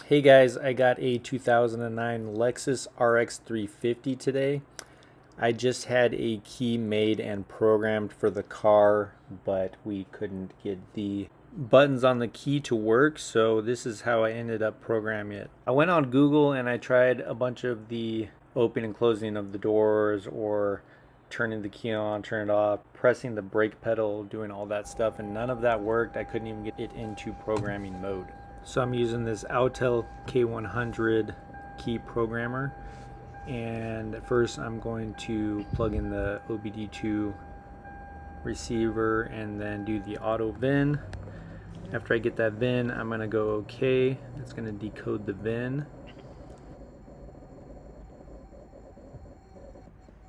Hey guys, I got a 2009 Lexus RX350 today. I just had a key made and programmed for the car, but we couldn't get the buttons on the key to work, so this is how I ended up programming it. I went on Google and I tried a bunch of the opening and closing of the doors, or turning the key on, turn it off, pressing the brake pedal, doing all that stuff, and none of that worked. I couldn't even get it into programming mode. So I'm using this Autel K100 key programmer, and at first I'm going to plug in the OBD2 receiver and then do the auto VIN. After I get that VIN, I'm going to go OK. It's going to decode the VIN.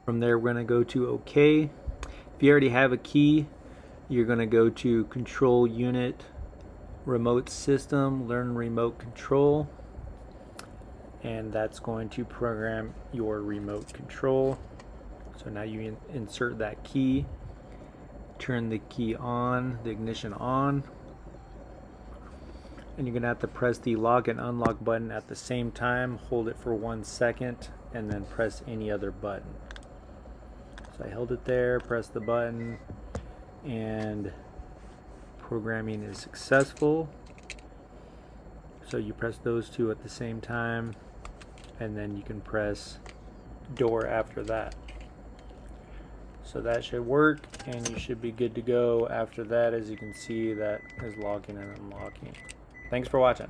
From there we're going to go to OK. If you already have a key, you're going to go to Control Unit, Remote System, Learn Remote Control, and that's going to program your remote control. So now you insert that key, turn the key on, the ignition on, and you're going to have to press the lock and unlock button at the same time. Hold it for 1 second and then press any other button. So I held it there, pressed the button, and programming is successful. So you press those two at the same time, and then you can press door after that. So that should work, and you should be good to go after that. As you can see, that is locking and unlocking. Thanks for watching.